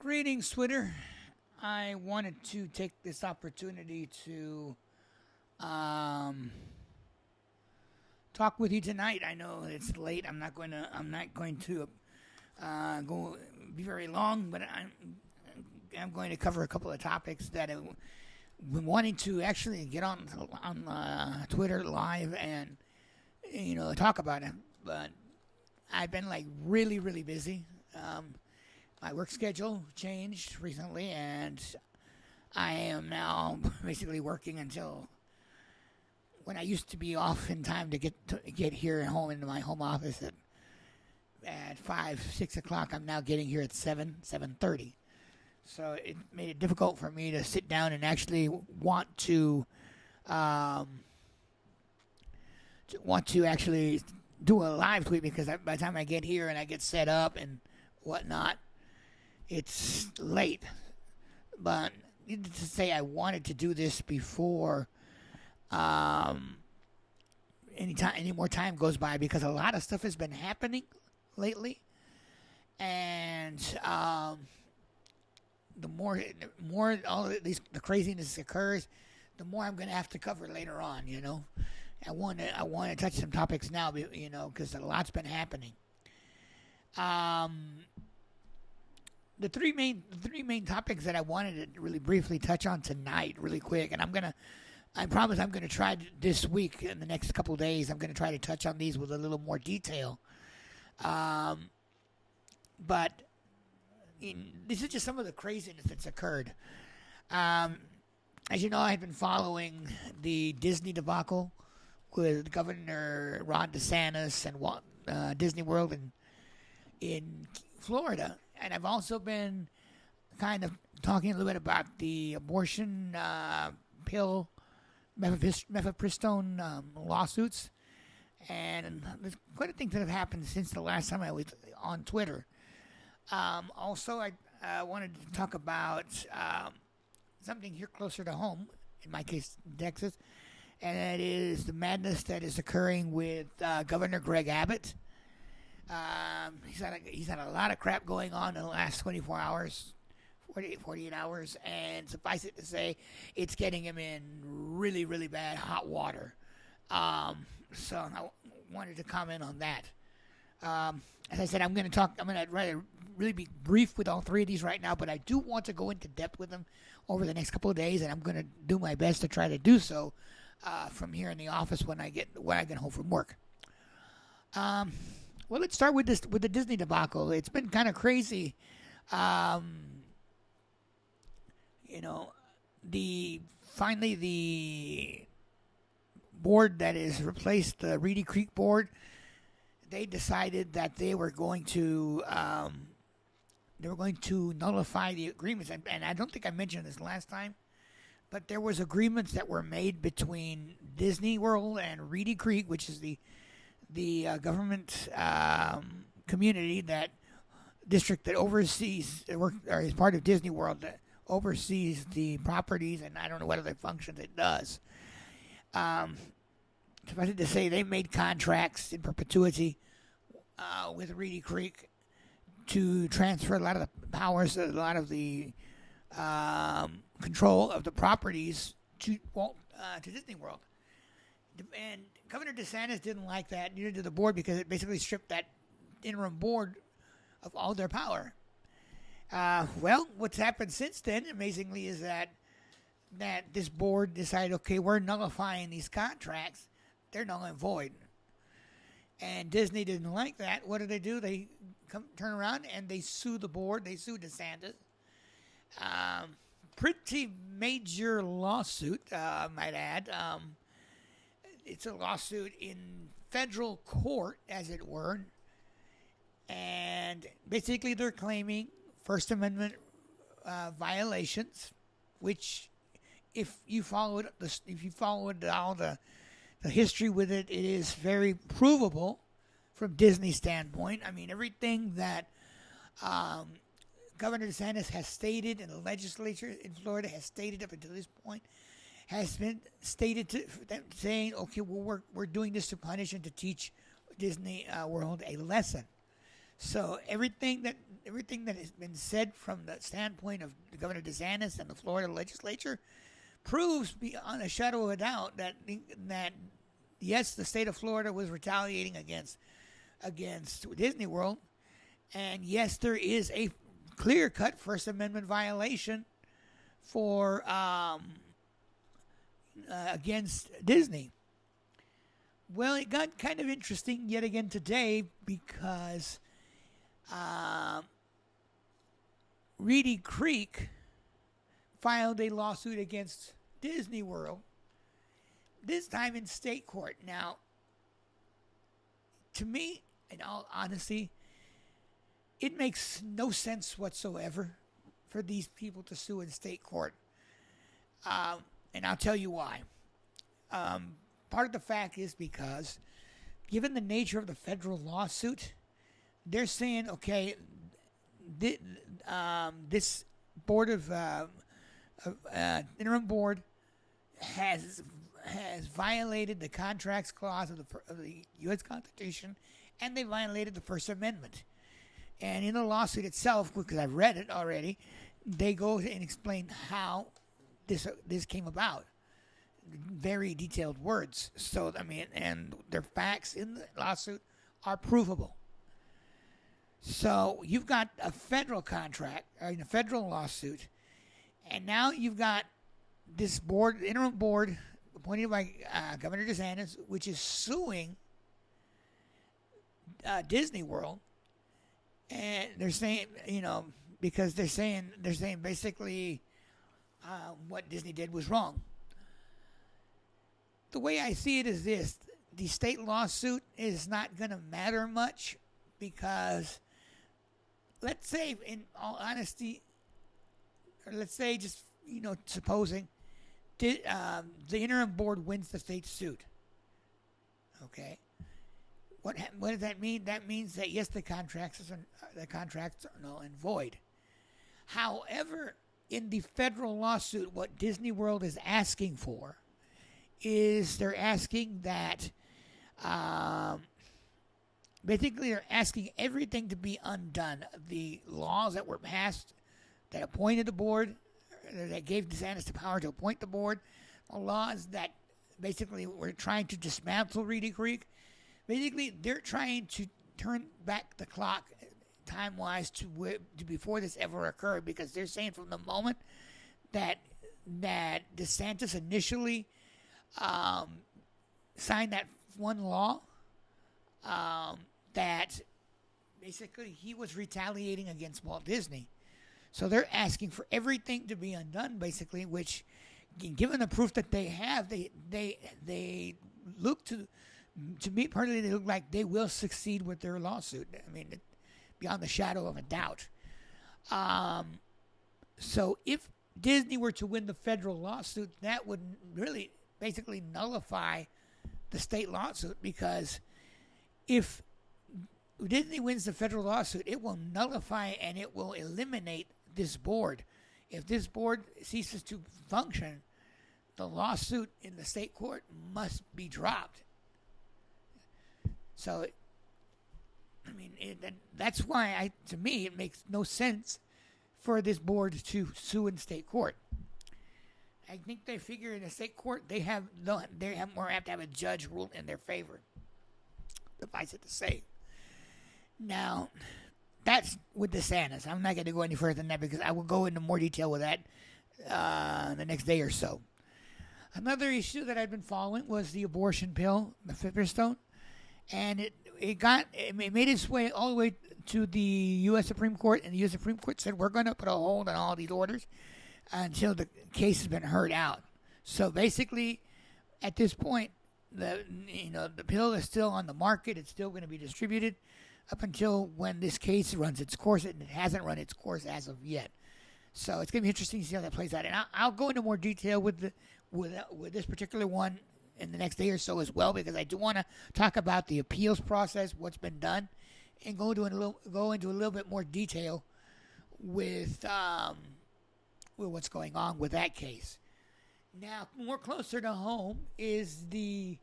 Greetings, Twitter. I wanted to take this opportunity to um, talk with you tonight. I know it's late. I'm not going to go be very long, but I'm going to cover a couple of topics that I've been wanting to actually get on Twitter live and talk about it. But I've been like really busy. My work schedule changed recently, and I am now basically working until when I used to be off in time to get here at home into my home office at 5, 6 o'clock. I'm now getting here at 7:30. So it made it difficult for me to sit down and actually want to actually do a live tweet, because by the time I get here and I get set up and whatnot, it's late. But needless to say, I wanted to do this before any more time goes by, because a lot of stuff has been happening lately, and the more all of the craziness occurs, the more I'm going to have to cover later on. I want to touch some topics now, because a lot's been happening. The three main topics that I wanted to really briefly touch on tonight, really quick, and I promise I'm gonna try this week, in the next couple of days, I'm gonna try to touch on these with a little more detail. But this is just some of the craziness that's occurred. As you know, I've been following the Disney debacle with Governor Ron DeSantis and Disney World in Florida. And I've also been kind of talking a little bit about the abortion pill, mifepristone lawsuits. And there's quite a things that have happened since the last time I was on Twitter. Also, I wanted to talk about something here closer to home, in my case, Texas. And that is the madness that is occurring with Governor Greg Abbott. He's had a lot of crap going on in the last 24 hours, 48 hours, and suffice it to say, it's getting him in really bad hot water. So I wanted to comment on that. As I said, I'm going to really be brief with all three of these right now, but I do want to go into depth with them over the next couple of days, and I'm going to do my best to try to do so from here in the office when I get home from work. Well, let's start with the Disney debacle. It's been kind of crazy. Finally the board that has replaced the Reedy Creek board, they decided that they were going to nullify the agreements. And I don't think I mentioned this last time, but there was agreements that were made between Disney World and Reedy Creek, which is the government community district that oversees or is part of Disney World, that oversees the properties, and I don't know what other functions it does. Suffice it to say, they made contracts in perpetuity with Reedy Creek to transfer a lot of the powers, a lot of the control of the properties to Disney World. And Governor DeSantis didn't like that, neither did the board, because it basically stripped that interim board of all their power. Well, what's happened since then, amazingly, is that this board decided, okay, we're nullifying these contracts. They're null and void. And Disney didn't like that. What do? They turn around and they sue the board. They sue DeSantis. Pretty major lawsuit, I might add. It's a lawsuit in federal court, as it were, and basically they're claiming First Amendment violations, which, if you followed all the history with it, it is very provable from Disney's standpoint. I mean, everything that Governor DeSantis has stated, and the legislature in Florida has stated up until this point, has been stated to them, saying, okay, well, we're doing this to punish and to teach Disney World a lesson. So everything that has been said from the standpoint of Governor DeSantis and the Florida legislature proves beyond a shadow of a doubt that yes, the state of Florida was retaliating against Disney World, and yes, there is a clear-cut First Amendment violation for against Disney. Well, it got kind of interesting yet again today because Reedy Creek filed a lawsuit against Disney World, this time in state court. Now, to me, in all honesty, it makes no sense whatsoever for these people to sue in state court. And I'll tell you why. Part of the fact is because, given the nature of the federal lawsuit, they're saying, okay, this board of interim board has violated the contracts clause of the U.S. Constitution, and they violated the First Amendment. And in the lawsuit itself, because I've read it already, they go and explain how this came about. Very detailed words. So, I mean, and their facts in the lawsuit are provable. So you've got a federal contract, or a federal lawsuit, and now you've got this board, interim board, appointed by Governor DeSantis, which is suing Disney World, and they're saying, because they're saying basically what Disney did was wrong. The way I see it is this: the state lawsuit is not going to matter much because, let's say, in all honesty, or let's say just, supposing the interim board wins the state suit. Okay. What does that mean? That means that, yes, the contracts are null and void. However, in the federal lawsuit, what Disney World is asking for is they're asking that basically they're asking everything to be undone. The laws that were passed that appointed the board, that gave DeSantis the power to appoint the board, the laws that basically were trying to dismantle Reedy Creek, basically they're trying to turn back the clock time-wise to before this ever occurred, because they're saying from the moment that DeSantis initially signed that one law, that basically he was retaliating against Walt Disney. So they're asking for everything to be undone, basically, which, given the proof that they have, they look to me personally, they look like they will succeed with their lawsuit. I mean, beyond the shadow of a doubt. So if Disney were to win the federal lawsuit, that would really basically nullify the state lawsuit, because if Disney wins the federal lawsuit, it will nullify and it will eliminate this board. If this board ceases to function, the lawsuit in the state court must be dropped. So, I mean, that's why to me, it makes no sense for this board to sue in state court. I think they figure in the state court they have more apt to have a judge rule in their favor. Suffice it to say. Now, that's with DeSantis. I'm not going to go any further than that, because I will go into more detail with that the next day or so. Another issue that I've been following was the abortion pill, the Mifepristone, and it made its way all the way to the U.S. Supreme Court, and the U.S. Supreme Court said we're going to put a hold on all these orders until the case has been heard out. So basically, at this point, the pill is still on the market. It's still going to be distributed up until when this case runs its course, and it hasn't run its course as of yet. So it's going to be interesting to see how that plays out. And I'll go into more detail with this particular one in the next day or so as well, because I do want to talk about the appeals process, what's been done, and go into a little bit more detail with what's going on with that case. Now, more closer to home is the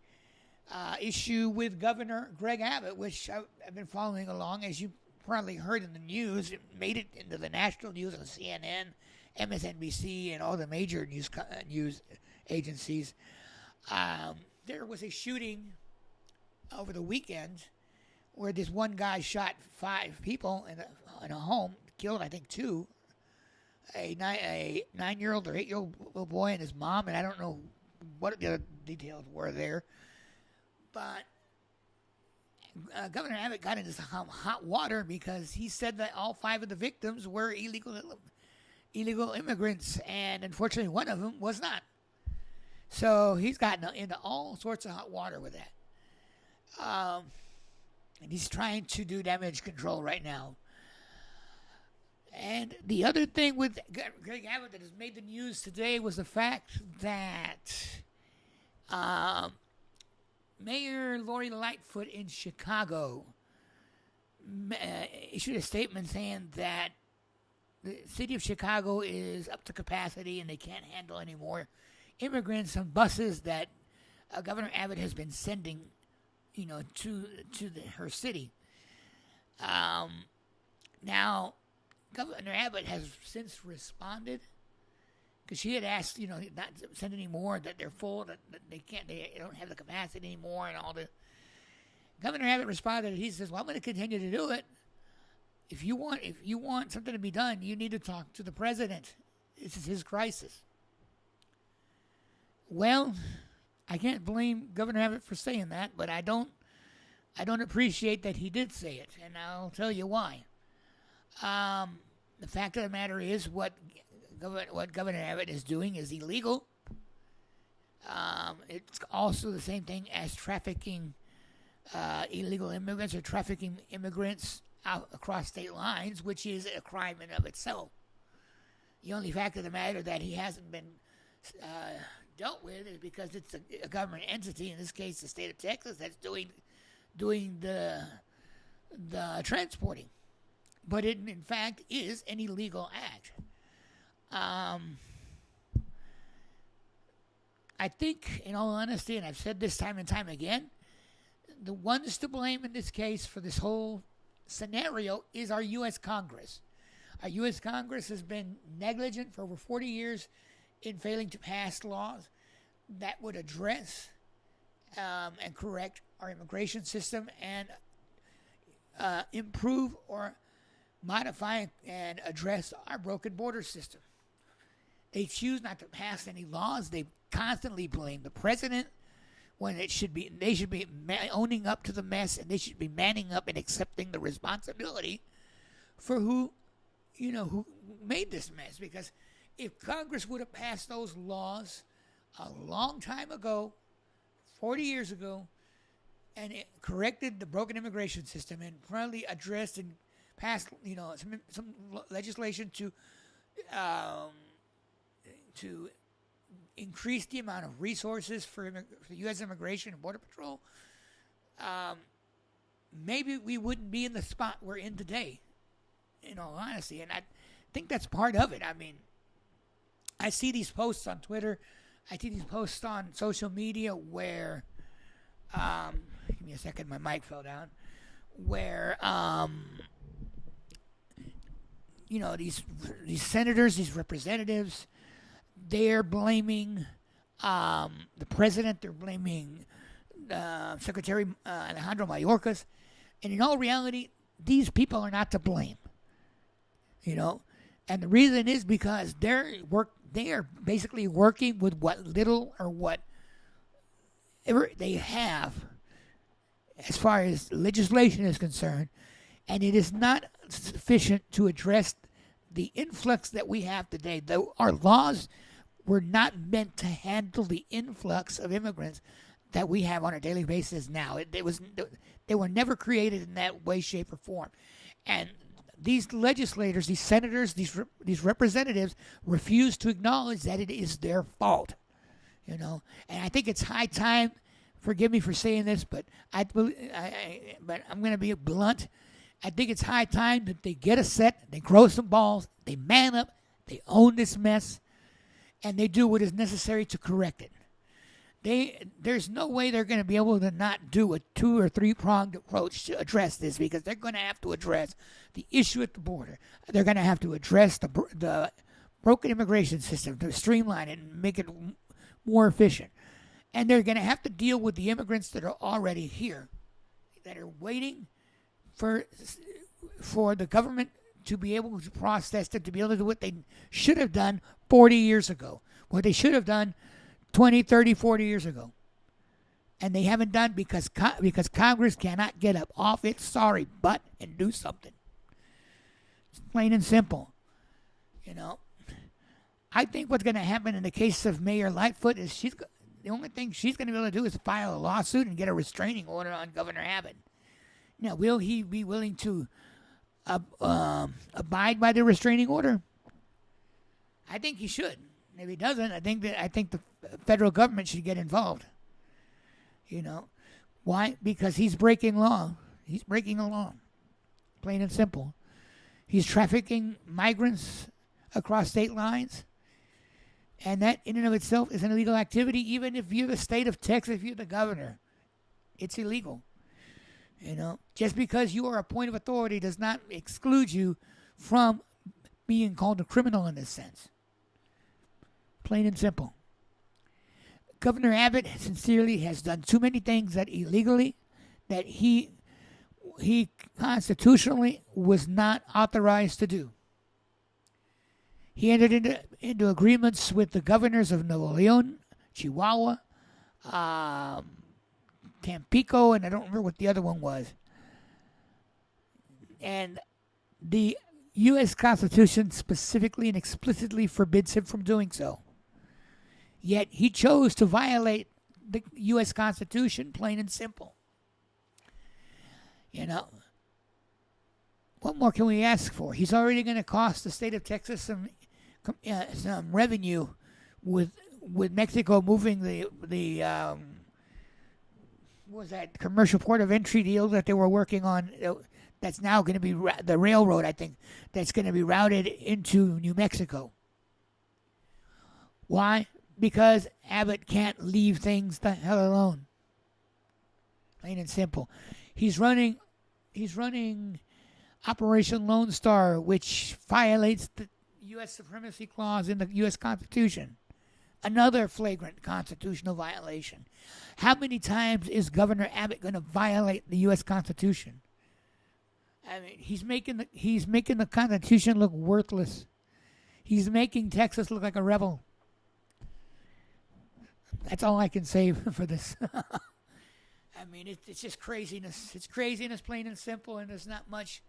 issue with Governor Greg Abbott, which I've been following along. As you probably heard in the news. It made it into the national news on CNN, MSNBC, and all the major news agencies. There was a shooting over the weekend where this one guy shot 5 people in a home, killed, I think, 2. A 9-year-old or 8-year-old little boy and his mom, and I don't know what the other details were there. But Governor Abbott got into some hot water because he said that all 5 of the victims were illegal immigrants, and unfortunately one of them was not. So he's gotten into all sorts of hot water with that. And he's trying to do damage control right now. And the other thing with Greg Abbott that has made the news today was the fact that Mayor Lori Lightfoot in Chicago issued a statement saying that the city of Chicago is up to capacity and they can't handle any more immigrants on buses that Governor Abbott has been sending, to her city. Now, Governor Abbott has since responded because she had asked, not to send any more, that they're full, that they don't have the capacity anymore, and all the. Governor Abbott responded. He says, "Well, I'm going to continue to do it. If you want something to be done, you need to talk to the president. This is his crisis." Well, I can't blame Governor Abbott for saying that, but I don't appreciate that he did say it, and I'll tell you why. The fact of the matter is, what Governor Abbott is doing is illegal. It's also the same thing as trafficking illegal immigrants or trafficking immigrants out across state lines, which is a crime in of itself. The only fact of the matter that he hasn't been dealt with is because it's a government entity, in this case the state of Texas, that's doing the transporting. But it, in fact, is an illegal act. I think, in all honesty, and I've said this time and time again, the ones to blame in this case for this whole scenario is our U.S. Congress. Our U.S. Congress has been negligent for over 40 years in failing to pass laws that would address and correct our immigration system and improve or modify and address our broken border system. They choose not to pass any laws. They constantly blame the president when they should be owning up to the mess, and they should be manning up and accepting the responsibility for who made this mess. Because if Congress would have passed those laws a long time ago, 40 years ago, and it corrected the broken immigration system and probably addressed and passed, some legislation to increase the amount of resources for U.S. Immigration and Border Patrol, maybe we wouldn't be in the spot we're in today, in all honesty. And I think that's part of it. I mean, I see these posts on Twitter. I see these posts on social media where, give me a second, my mic fell down, where, these senators, these representatives, they're blaming the president. They're blaming Secretary Alejandro Mayorkas. And in all reality, these people are not to blame. And the reason is because they are basically working with what little or whatever they have as far as legislation is concerned. And it is not sufficient to address the influx that we have today. Our laws were not meant to handle the influx of immigrants that we have on a daily basis now. They were never created in that way, shape, or form. And these legislators, these senators, these representatives refuse to acknowledge that it is their fault. And I think it's high time. Forgive me for saying this, but I'm going to be blunt. I think it's high time that they get a set, they grow some balls, they man up, they own this mess, and they do what is necessary to correct it. there's no way they're going to be able to not do a 2 or 3 pronged approach to address this, because they're going to have to address the issue at the border. They're going to have to address the broken immigration system to streamline it and make it more efficient. And they're going to have to deal with the immigrants that are already here, that are waiting for the government to be able to process them, to be able to do what they should have done 40 years ago, what they should have done 20, 30, 40 years ago. And they haven't done because Congress cannot get up off its sorry butt and do something. It's plain and simple. I think what's going to happen in the case of Mayor Lightfoot is the only thing she's going to be able to do is file a lawsuit and get a restraining order on Governor Abbott. Now, will he be willing to abide by the restraining order? I think he should. If he doesn't, I think the federal government should get involved. Why? Because he's breaking law. He's breaking the law. Plain and simple. He's trafficking migrants across state lines. And that in and of itself is an illegal activity, even if you're the state of Texas, if you're the governor. It's illegal. Just because you are a point of authority does not exclude you from being called a criminal in this sense. Plain and simple. Governor Abbott sincerely has done too many things that illegally, that he constitutionally was not authorized to do. He entered into agreements with the governors of Nuevo Leon, Chihuahua, Tampico, and I don't remember what the other one was. And the U.S. Constitution specifically and explicitly forbids him from doing so. Yet he chose to violate the U.S. Constitution, plain and simple. What more can we ask for? He's already going to cost the state of Texas some revenue with Mexico moving the what was that commercial port of entry deal that they were working on? That's now going to be the railroad, I think, that's going to be routed into New Mexico. Why? Because Abbott can't leave things the hell alone. Plain and simple. He's running Operation Lone Star, which violates the U.S. Supremacy Clause in the U.S. Constitution. Another flagrant constitutional violation. How many times is Governor Abbott going to violate the U.S. Constitution? I mean, he's making the Constitution look worthless. He's making Texas look like a rebel. That's all I can say for this. I mean, it's just craziness. It's craziness, plain and simple, and there's not much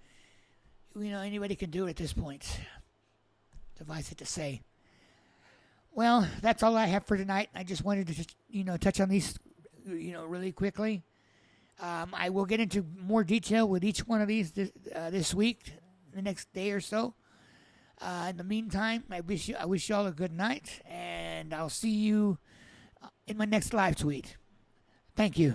anybody can do at this point. Suffice it to say. Well, that's all I have for tonight. I just wanted to just touch on these really quickly. I will get into more detail with each one of these this week, the next day or so. In the meantime, I wish you all a good night, and I'll see you in my next live tweet. Thank you.